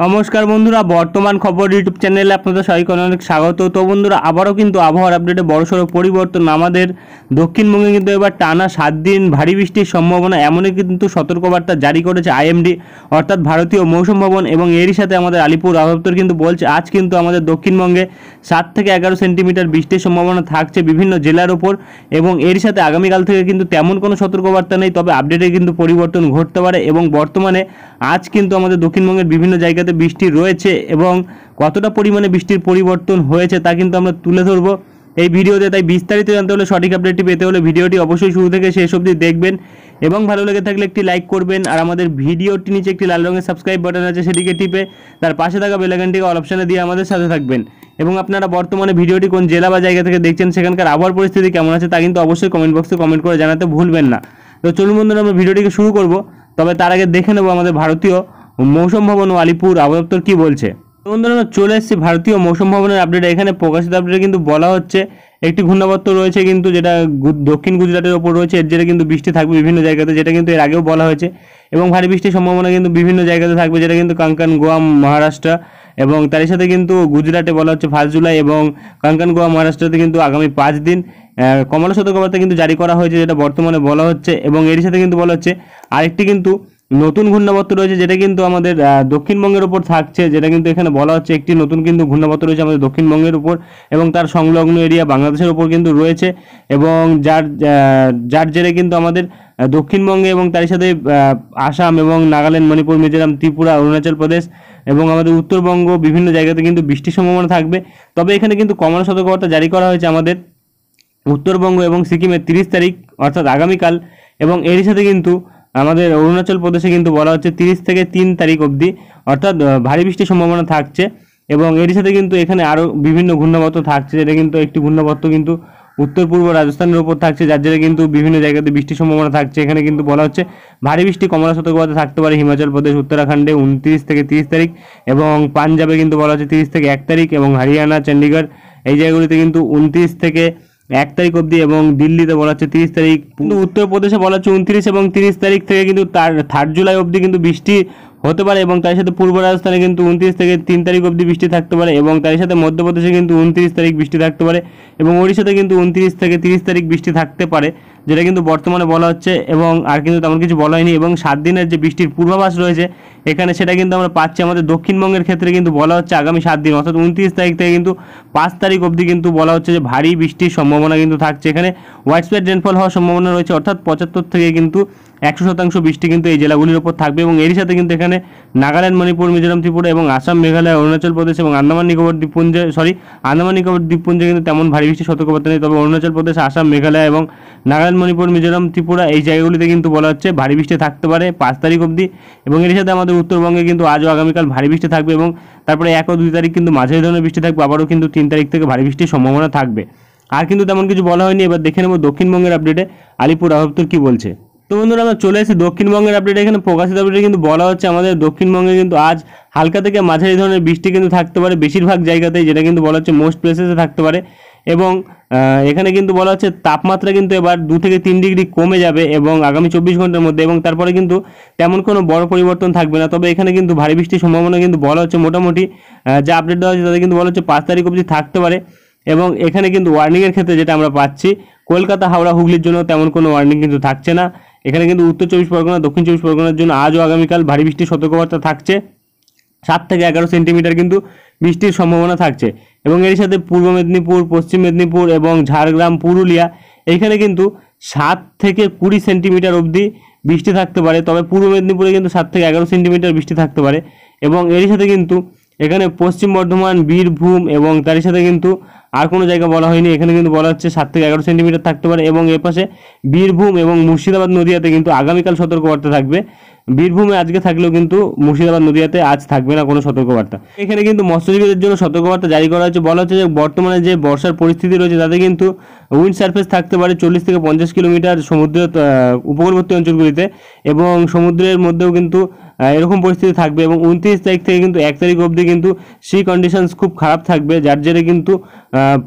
নমস্কার বন্ধুরা, বর্তমান খবর ইউটিউব চ্যানেলে আপনাদের সবাইকে অনেক স্বাগত। তো বন্ধুরা, আবারও কিন্তু আবহাওয়ার আপডেটে বড়সড় পরিবর্তন। আমাদের দক্ষিণবঙ্গে কিন্তু এবার টানা 7 দিন ভারী বৃষ্টির সম্ভাবনা, এমনই কিন্তু সতর্কবার্তা জারি করেছে আইএমডি অর্থাৎ ভারতীয় মৌসুম ভবন। এবং এরই সাথে আমাদের আলিপুর আবহাওয়া দপ্তর কিন্তু বলছে আজ কিন্তু আমাদের দক্ষিণবঙ্গে 7 থেকে 11 সেন্টিমিটার বৃষ্টির সম্ভাবনা থাকছে বিভিন্ন জেলার ওপর। এবং এরই সাথে আগামীকাল থেকে কিন্তু তেমন কোনো সতর্কবার্তা নেই, তবে আপডেটে কিন্তু পরিবর্তন ঘটতে পারে। এবং বর্তমানে আজ কিন্তু আমাদের দক্ষিণবঙ্গের বিভিন্ন জায়গাতে বৃষ্টি রয়েছে এবং কতটা পরিমাণে বৃষ্টির পরিবর্তন হয়েছে তা কিন্তু আমরা তুলে ধরবো এই ভিডিওতে। তাই বিস্তারিত জানতে হলে, সঠিক আপডেটটি পেতে হলে ভিডিওটি অবশ্যই শুরু থেকে শেষ অবধি দেখবেন এবং ভালো লেগে থাকলে একটি লাইক করবেন। আর আমাদের ভিডিওটি নিচে একটি লাল রঙের সাবস্ক্রাইব বাটন আছে, সেটিকে টিপে তার পাশে থাকা বেল আইকনটিকে অল অপশনে দিয়ে আমাদের সাথে থাকবেন। এবং আপনারা বর্তমানে ভিডিওটি কোন জেলা বা জায়গা থেকে দেখছেন, সেখানকার আবহাওয়ার পরিস্থিতি কেমন আছে তা কিন্তু অবশ্যই কমেন্ট বক্সে কমেন্ট করে জানাতে ভুলবেন না। তো চলুন বন্ধুরা, আমরা ভিডিওটিকে শুরু করব। তবে তার আগে দেখে নেব আমাদের ভারতীয় মৌসুম ভবন ও আলিপুর আবহাওয়া দপ্তর কী বলছে। বন্ধুরা, আমরা চলে এসেছি ভারতীয় মৌসুম ভবনের আপডেট। এখানে প্রকাশিত আপডেটে কিন্তু বলা হচ্ছে একটি ঘূর্ণাবর্ত রয়েছে কিন্তু, যেটা দক্ষিণ গুজরাটের ওপর রয়েছে। এর জেরে কিন্তু বৃষ্টি থাকবে বিভিন্ন জায়গাতে, যেটা কিন্তু এর আগেও বলা হয়েছে। এবং ভারী বৃষ্টির সম্ভাবনা কিন্তু বিভিন্ন জায়গাতে থাকবে, যেটা কিন্তু কাঙ্কান, গোয়া, মহারাষ্ট্র এবং তারই সাথে কিন্তু গুজরাটে বলা হচ্ছে 1 জুলাই এবং কাঙ্কান, গোয়া, মহারাষ্ট্রতে কিন্তু আগামী 5 দিন কমলা সতর্কবার্তা কিন্তু জারি করা হয়েছে, যেটা বর্তমানে বলা হচ্ছে। এবং এর সাথে কিন্তু বলা হচ্ছে আরেকটি কিন্তু নতুন ঘূর্ণাবর্ত রয়েছে, যেটা কিন্তু আমাদের দক্ষিণবঙ্গের উপর থাকছে, যেটা কিন্তু এখানে বলা হচ্ছে একটি নতুন কিন্তু ঘূর্ণাবর্ত রয়েছে আমাদের দক্ষিণবঙ্গের উপর এবং তার সংলগ্ন এরিয়া বাংলাদেশের উপর কিন্তু রয়েছে। এবং যার জেরে কিন্তু আমাদের দক্ষিণবঙ্গে এবং তার সাথে আসাম এবং নাগাল্যান্ড, মণিপুর, মিজোরাম, ত্রিপুরা, অরুণাচল প্রদেশ এবং আমাদের উত্তরবঙ্গ বিভিন্ন জায়গাতে কিন্তু বৃষ্টির সম্ভাবনা থাকবে। তবে এখানে কিন্তু কমলা সতর্কবার্তা জারি করা হয়েছে আমাদের উত্তরবঙ্গ এবং সিকিমের 30 তারিখ অর্থাৎ আগামীকাল। এবং এরই সাথে কিন্তু আমাদের অরুণাচল প্রদেশে কিন্তু বলা হচ্ছে 30 থেকে 3 তারিখ অবধি অর্থাৎ ভারী বৃষ্টির সম্ভাবনা থাকছে। এবং এরই সাথে কিন্তু এখানে আরও বিভিন্ন ঘূর্ণাবর্ত থাকছে, যেটা কিন্তু একটি ঘূর্ণাবর্ত কিন্তু উত্তর পূর্ব রাজস্থানের উপর থাকছে, যার জেরে কিন্তু বিভিন্ন জায়গাতে বৃষ্টির সম্ভাবনা থাকছে। এখানে কিন্তু বলা হচ্ছে ভারী বৃষ্টি কমলা সতর্কবার্তা থাকতে পারে হিমাচল প্রদেশ, উত্তরাখণ্ডে 29 থেকে 30 তারিখ এবং পাঞ্জাবে কিন্তু বলা হচ্ছে 30 থেকে 1 তারিখ এবং হরিয়ানা, চণ্ডীগড় এই জায়গাগুলিতে কিন্তু 29 থেকে 1 তারিখ অবধি এবং দিল্লিতে বলা হচ্ছে 30 তারিখ। কিন্তু উত্তরপ্রদেশে বলা হচ্ছে 29 এবং 30 তারিখ থেকে কিন্তু তার 3 জুলাই অবধি কিন্তু বৃষ্টি হতে পারে। এবং তার সাথে পূর্ব রাজস্থানে কিন্তু 29 থেকে 3 তারিখ অবধি বৃষ্টি থাকতে পারে। এবং তার সাথে মধ্যপ্রদেশে কিন্তু 29 তারিখ বৃষ্টি থাকতে পারে এবং ওড়িশাতে কিন্তু 29 থেকে 30 তারিখ বৃষ্টি থাকতে পারে, যেটা কিন্তু বর্তমানে বলা হচ্ছে। এবং আর কিন্তু তেমন কিছু বলা হয়নি। এবং 7 দিনের যে বৃষ্টির পূর্বাভাস রয়েছে এখানে, সেটা কিন্তু আমরা পাচ্ছি আমাদের দক্ষিণবঙ্গের ক্ষেত্রে কিন্তু বলা হচ্ছে আগামী 7 দিন অর্থাৎ 29 তারিখ থেকে কিন্তু 5 তারিখ অবধি কিন্তু বলা হচ্ছে যে ভারী বৃষ্টির সম্ভাবনা কিন্তু থাকছে। এখানে হোয়াইট স্প্রেড রেনফল হওয়ার সম্ভাবনা রয়েছে, অর্থাৎ 75 থেকে কিন্তু 100% বৃষ্টি কিন্তু এই জেলাগুলির উপর থাকবে। এবং এরই সাথে কিন্তু এখানে নাগাল্যান্ড, মণিপুর, মিজোরাম, ত্রিপুরা এবং আসাম, মেঘালয়, অরুণাচল প্রদেশ এবং আন্দামান নিকোবর দ্বীপপুঞ্জে কিন্তু তেমন ভারী বৃষ্টির সতর্কবার্তা নেই। তবে অরুণাচল প্রদেশ, আসাম, মেঘালয় এবং নাগাল্যান্ড, মণিপুর, মিজোরাম, ত্রিপুরা এই জায়গাগুলিতে কিন্তু বলা হচ্ছে ভারী বৃষ্টি থাকতে পারে 5 তারিখ অবধি। এবং এর সাথে আমাদের উত্তরবঙ্গে কিন্তু আজও আগামীকাল ভারী বৃষ্টি থাকবে এবং তারপরে 1 ও 2 তারিখ কিন্তু মাঝারি ধরনের বৃষ্টি থাকবে, আবারও কিন্তু 3 তারিখ থেকে ভারী বৃষ্টির সম্ভাবনা থাকবে। আর কিন্তু তেমন কিছু বলা হয়নি। এবার দেখে নেব দক্ষিণবঙ্গের আপডেটে আলিপুর আবহাওয়া দপ্তর কী বলছে। তো বন্ধুরা, আমরা চলে এসেছি দক্ষিণবঙ্গের আপডেটে। এখানে প্রকাশিত আপডেটে কিন্তু বলা হচ্ছে আমাদের দক্ষিণবঙ্গে কিন্তু আজ হালকা থেকে মাঝারি ধরনের বৃষ্টি কিন্তু থাকতে পারে বেশিরভাগ জায়গাতেই, যেটা কিন্তু বলা হচ্ছে মোস্ট প্লেসেসে থাকতে পারে। এবং এখানে কিন্তু বলা হচ্ছে তাপমাত্রা কিন্তু এবার 2 থেকে 3 ডিগ্রি কমে যাবে এবং আগামী 24 ঘন্টার মধ্যে। এবং তারপরে কিন্তু তেমন কোনো বড় পরিবর্তন থাকবে না। তবে এখানে কিন্তু ভারী বৃষ্টির সম্ভাবনা কিন্তু বলা হচ্ছে মোটামুটি যা আপডেট দেওয়া হচ্ছে তাতে কিন্তু বলা হচ্ছে 5 তারিখ অবধি থাকতে পারে। এবং এখানে কিন্তু ওয়ার্নিংয়ের ক্ষেত্রে যেটা আমরা পাচ্ছি, কলকাতা, হাওড়া, হুগলির জন্য তেমন কোনো ওয়ার্নিং কিন্তু থাকছে না। এখানে কিন্তু উত্তর 24 পরগনা, দক্ষিণ 24 পরগনার জন্য আজ ও আগামীকাল ভারী বৃষ্টির সতর্কবার্তা থাকছে। 7 থেকে 11 সেন্টিমিটার কিন্তু বৃষ্টির সম্ভাবনা থাকছে। এবং এর সাথে পূর্ব মেদিনীপুর, পশ্চিম মেদিনীপুর এবং ঝাড়গ্রাম, পুরুলিয়া এইখানে কিন্তু 7 থেকে 20 সেন্টিমিটার অবধি বৃষ্টি থাকতে পারে। তবে পূর্ব মেদিনীপুরে কিন্তু 7 থেকে 11 সেন্টিমিটার বৃষ্টি থাকতে পারে। এবং এর সাথে কিন্তু এখানে পশ্চিম বর্ধমান, বীরভূম এবং তার সাথে কিন্তু আর কোনো জায়গা বলা হয়নি, এখানে কিন্তু বলা হচ্ছে 7 থেকে 11 সেন্টিমিটার থাকতে পারে। এবং এর পাশে বীরভূম এবং মুর্শিদাবাদ, নদিয়াতে কিন্তু আগামীকাল সতর্কবার্তা থাকবে। বীরভূমে আজকে থাকলেও কিন্তু মুর্শিদাবাদ, নদিয়াতে আজ থাকবে না কোনো সতর্কবার্তা। এখানে কিন্তু মৎস্যজীবীদের জন্য সতর্কবার্তা জারি করা হয়েছে। বলা হচ্ছে যে বর্তমানে যে বর্ষার পরিস্থিতি রয়েছে তাতে কিন্তু উইন্ড সারফেস থাকতে পারে 40 থেকে 50 কিলোমিটার সমুদ্রের উপকূলবর্তী অঞ্চলগুলিতে। এবং সমুদ্রের মধ্যেও কিন্তু এরকম পরিস্থিতি থাকবে। এবং 29 তারিখ থেকে কিন্তু 1 তারিখ অবধি কিন্তু সি কন্ডিশনস খুব খারাপ থাকবে, যার জেরে কিন্তু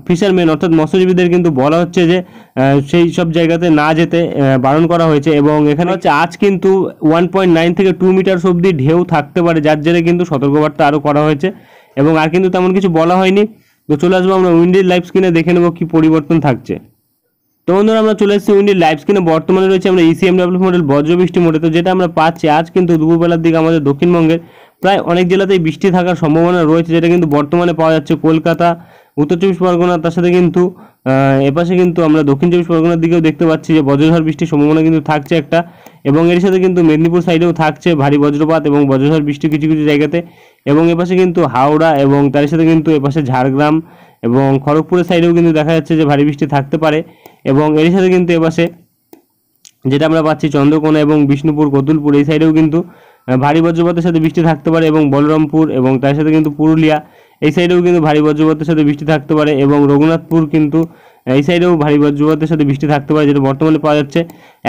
ফিশারম্যান অর্থাৎ মৎস্যজীবীদের কিন্তু বলা হচ্ছে যে সেই সব জায়গাতে না যেতে বারণ করা হয়েছে। এবং এখানে হচ্ছে আজ কিন্তু 1.9 থেকে 2 মিটার অবধি ঢেউ থাকতে পারে, যার জেরে কিন্তু সতর্কবার্তা আরও করা হয়েছে। এবং আর কিন্তু তেমন কিছু বলা হয়নি। তো চলে আসবো আমরা উইন্ডির লাইভ স্ক্রিনে, দেখে নেবো কী পরিবর্তন থাকছে। তো বন্ধুরা আমরা চলে এসেছি উইন্ডির লাইভ স্ক্রিনে। বর্তমানে রয়েছে আমরা ECMW মডেল বজ্রবৃষ্টি মোডে। তো যেটা আমরা পাচ্ছি আজ কিন্তু দুপুরবেলার দিকে আমাদের দক্ষিণবঙ্গের প্রায় অনেক জেলাতেই বৃষ্টি থাকার সম্ভাবনা রয়েছে, যেটা কিন্তু বর্তমানে পাওয়া যাচ্ছে কলকাতা, উত্তর চব্বিশ পরগনা, তার সাথে কিন্তু এপাশে কিন্তু আমরা দক্ষিণ চব্বিশ পরগনার দিকেও দেখতে পাচ্ছি যে বজ্রঝড় বৃষ্টির সম্ভাবনা কিন্তু থাকছে একটা। এবং এর সাথে কিন্তু মেদিনীপুর সাইডেও থাকছে ভারী বজ্রপাত এবং বজ্রঝড় বৃষ্টি কিছু কিছু জায়গাতে। এবং এপাশে কিন্তু হাওড়া এবং তার সাথে কিন্তু এপাশে ঝাড়গ্রাম এবং খড়গপুরের সাইডেও কিন্তু দেখা যাচ্ছে যে ভারী বৃষ্টি থাকতে পারে। এবং এর সাথে কিন্তু এপাশে যেটা আমরা পাচ্ছি চন্দ্রকোনা এবং বিষ্ণুপুর, কতুলপুর এই সাইডেও কিন্তু ভারী বজ্রপাতের সাথে বৃষ্টি থাকতে পারে। এবং বলরামপুর এবং তার সাথে কিন্তু পুরুলিয়া এই সাইডেও কিন্তু ভারী বজ্রপাতের সাথে বৃষ্টি থাকতে পারে। এবং রঘুনাথপুর কিন্তু এই সাইডেও ভারী বজ্রপাতের সাথে বৃষ্টি থাকতে পারে, যেটা বর্তমানে পাওয়া যাচ্ছে।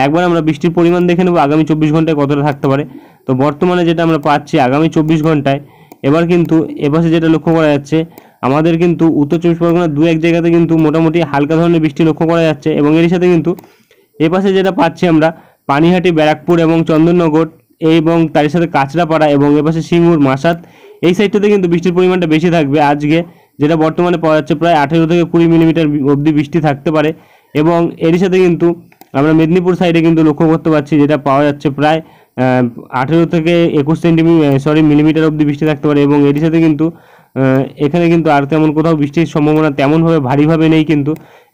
একবার আমরা বৃষ্টির পরিমাণ দেখে নেব আগামী 24 ঘন্টায় কতটা থাকতে পারে। তো বর্তমানে যেটা আমরা পাচ্ছি আগামী 24 ঘন্টায়, এবার কিন্তু এপাশে যেটা লক্ষ্য করা যাচ্ছে আমাদের কিন্তু উত্তর চব্বিশ পরগনার 2-1 জায়গাতে কিন্তু মোটামুটি হালকা ধরনের বৃষ্টি লক্ষ্য করা যাচ্ছে। এবং এর সাথে কিন্তু এপাশে যেটা পাচ্ছি আমরা পানিহাটি, ব্যারাকপুর এবং চন্দননগর এবং তার সাথে কাঁচরাপাড়া এবং এপাশে সিঙ্গুর, মাসাত এই সাইডটাতে কিন্তু বৃষ্টির পরিমাণটা বেশি থাকবে আজকে, যেটা বর্তমানে পাওয়া যাচ্ছে প্রায় 18 থেকে 20 মিলিমিটার অবধি বৃষ্টি থাকতে পারে। এবং এর সাথে কিন্তু আমরা মেদিনীপুর সাইডে কিন্তু লক্ষ্য করতে পারছি যেটা পাওয়া যাচ্ছে প্রায় 18 থেকে 21 মিলিমিটার অবধি বৃষ্টি থাকতে পারে। এবং এর সাথে কিন্তু এখানে কিন্তু আর তেমন কোথাও বৃষ্টির সম্ভাবনা তেমনভাবে ভারীভাবে নেই, কিন্তু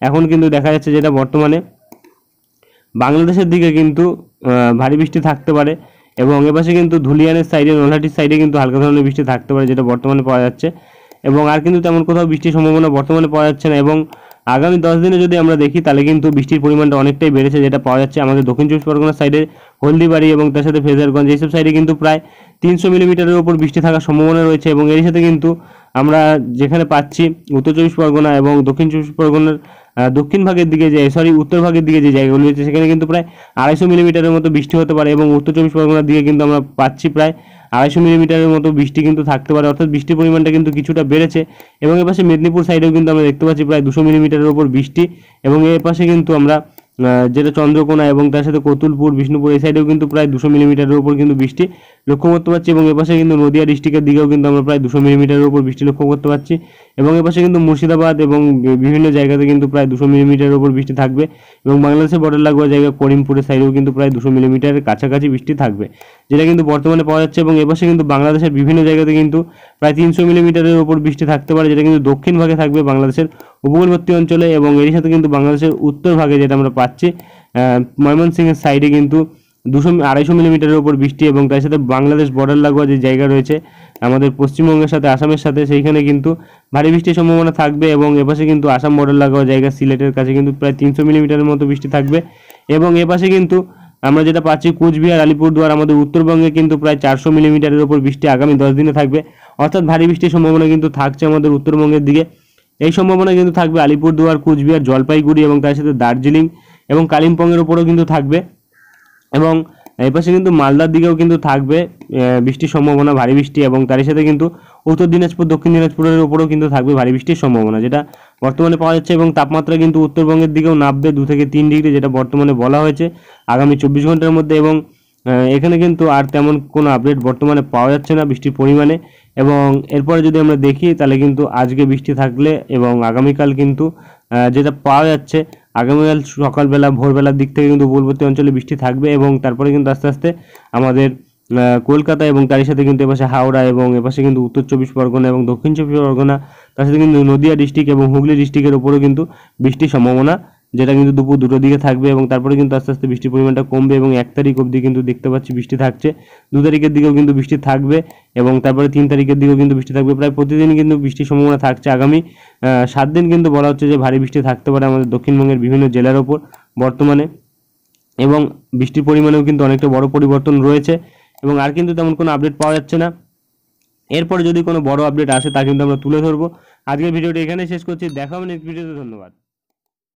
এখন কিন্তু দেখা যাচ্ছে যেটা বর্তমানে বাংলাদেশের দিকে কিন্তু ভারী বৃষ্টি থাকতে পারে। এবং এপাশে কিন্তু ধুলিয়ানের সাইডে, নলহাটির সাইডে কিন্তু হালকা ধরনের বৃষ্টি থাকতে পারে, যেটা বর্তমানে পাওয়া যাচ্ছে। এবং আর কিন্তু তেমন কোথাও বৃষ্টির সম্ভাবনা বর্তমানে পাওয়া যাচ্ছে না। এবং আগামী 10 দিনে যদি আমরা দেখি তাহলে কিন্তু বৃষ্টির পরিমাণটা অনেকটাই বেড়েছে, যেটা পাওয়া যাচ্ছে আমাদের দক্ষিণ চব্বিশ পরগনার সাইডে হলদিবাড়ি এবং তার সাথে ফ্রেজারগঞ্জ এইসব সাইডে কিন্তু প্রায় 300 মিলিমিটারের উপর বৃষ্টি থাকার সম্ভাবনা রয়েছে। এবং এর সাথে কিন্তু আমরা যেখানে পাচ্ছি উত্তর চব্বিশ পরগনা এবং দক্ষিণ চব্বিশ পরগনার দক্ষিণ ভাগের দিকে উত্তর ভাগের দিকে যে জায়গাগুলো রয়েছে সেখানে কিন্তু প্রায় 250 মিলিমিটারের মতো বৃষ্টি হতে পারে। এবং উত্তর চব্বিশ পরগনার দিকে কিন্তু আমরা পাচ্ছি প্রায় 250 মিলিমিটারের মতো বৃষ্টি কিন্তু থাকতে পারে, অর্থাৎ বৃষ্টির পরিমাণটা কিন্তু কিছুটা বেড়েছে। এবং এপাশে মেদিনীপুর সাইডেও কিন্তু আমরা দেখতে পাচ্ছি প্রায় 200 মিলিমিটারের উপর বৃষ্টি। এবং এর পাশে কিন্তু আমরা যেটা চন্দ্রকোনা এবং তার সাথে কতুলপুর, বিষ্ণুপুর এই সাইডেও কিন্তু প্রায় 200 মিলিমিটারের উপর কিন্তু বৃষ্টি লক্ষ্য করতে পারছি। এবং এপাশে কিন্তু নদিয়া ডিস্ট্রিক্টের দিকেও কিন্তু আমরা প্রায় 200 মিলিমিটারের উপর বৃষ্টি লক্ষ্য করতে পারছি। এবং এপাশে কিন্তু মুর্শিদাবাদ এবং বিভিন্ন জায়গাতে কিন্তু প্রায় 200 মিলিমিটারের উপর বৃষ্টি থাকবে। এবং বাংলাদেশের বর্ডার লাগোয়া জায়গা করিমপুরের সাইডেও কিন্তু প্রায় 200 মিলিমিটারের কাছাকাছি বৃষ্টি থাকবে, যেটা কিন্তু বর্তমানে পাওয়া যাচ্ছে। এবং এপাশে কিন্তু বাংলাদেশের বিভিন্ন জায়গাতে কিন্তু প্রায় 300 মিলিমিটারের উপর বৃষ্টি থাকতে পারে, যেটা কিন্তু দক্ষিণ ভাগে থাকবে বাংলাদেশের উপকূলবর্তী অঞ্চলে। এবং এর সাথে কিন্তু বাংলাদেশের উত্তর ভাগে যেটা আমরা পাচ্ছি ময়মনসিংহের সাইডে কিন্তু 200-250 মিলিমিটারের উপর বৃষ্টি। এবং তার সাথে বাংলাদেশ বর্ডার লাগোয়া যে জায়গা রয়েছে আমাদের পশ্চিমবঙ্গের সাথে আসামের সাথে, সেইখানে কিন্তু ভারী বৃষ্টির সম্ভাবনা থাকবে। এবং এপাশে কিন্তু আসাম বর্ডার লাগোয়া জায়গা সিলেটের কাছে কিন্তু প্রায় 300 মিলিমিটারের মতো বৃষ্টি থাকবে। এবং এপাশে কিন্তু আমরা যেটা পাচ্ছি কোচবিহার, আলিপুরদুয়ার আমাদের উত্তরবঙ্গে কিন্তু প্রায় 400 মিলিমিটারের উপর বৃষ্টি আগামী 10 দিনে থাকবে, অর্থাৎ ভারী বৃষ্টির সম্ভাবনা কিন্তু থাকছে আমাদের উত্তরবঙ্গের দিকে। এই সম্ভাবনা কিন্তু থাকবে আলিপুরদুয়ার, কোচবিহার, জলপাইগুড়ি এবং তার সাথে দার্জিলিং এবং কালিম্পংয়ের উপরেও কিন্তু থাকবে। এবং এপাশে কিন্তু মালদার দিকেও কিন্তু থাকবে বৃষ্টির সম্ভাবনা, ভারী বৃষ্টি। এবং তার সাথে কিন্তু উত্তর দিনাজপুর, দক্ষিণ দিনাজপুরের উপরেও কিন্তু থাকবে ভারী বৃষ্টির সম্ভাবনা, যেটা বর্তমানে পাওয়া যাচ্ছে। এবং তাপমাত্রা কিন্তু উত্তরবঙ্গের দিকেও নামবে 2 থেকে 3 ডিগ্রি, যেটা বর্তমানে বলা হয়েছে আগামী 24 ঘন্টার মধ্যে। এবং এখানে কিন্তু আর তেমন কোনো আপডেট বর্তমানে পাওয়া যাচ্ছে না বৃষ্টির পরিমাণে। এবং এরপরে যদি আমরা দেখি তাহলে কিন্তু আজকে বৃষ্টি থাকলে এবং আগামীকাল কিন্তু যেটা পাওয়া যাচ্ছে আগামীকাল সকালবেলা ভোরবেলার দিক থেকে কিন্তু উপকূলবর্তী অঞ্চলে বৃষ্টি থাকবে। এবং তারপরে কিন্তু আস্তে আস্তে আমাদের কলকাতা এবং তার সাথে কিন্তু এপাশে হাওড়া এবং এপাশে কিন্তু উত্তর চব্বিশ পরগনা এবং দক্ষিণ চব্বিশ পরগনা, তার সাথে কিন্তু নদিয়া ডিস্ট্রিক্ট এবং হুগলি ডিস্ট্রিক্টের উপরেও কিন্তু বৃষ্টির সম্ভাবনা, যেটা কিন্তু দুপুর 2টোর দিকে থাকবে। এবং তারপরে কিন্তু আস্তে আস্তে বৃষ্টির পরিমাণটা কমবে। এবং 1 তারিখ অবধি কিন্তু দেখতে পাচ্ছি বৃষ্টি থাকছে, 2 তারিখের দিকেও কিন্তু বৃষ্টি থাকবে। এবং তারপরে 3 তারিখের দিকেও কিন্তু বৃষ্টি থাকবে। প্রায় প্রতিদিন কিন্তু বৃষ্টির সম্ভাবনা থাকছে। আগামী 7 দিন কিন্তু বলা হচ্ছে যে ভারী বৃষ্টি থাকতে পারে আমাদের দক্ষিণবঙ্গের বিভিন্ন জেলার ওপর বর্তমানে। এবং বৃষ্টির পরিমাণেও কিন্তু অনেকটা বড় পরিবর্তন রয়েছে। এবং আর কিন্তু তেমন কোনো আপডেট পাওয়া যাচ্ছে না। এরপরে যদি কোনো বড় আপডেট আসে তা কিন্তু আমরা তুলে ধরবো। আজকের ভিডিওটি এখানে শেষ করছি, দেখা হবে নেক্সট ভিডিওতে। ধন্যবাদ।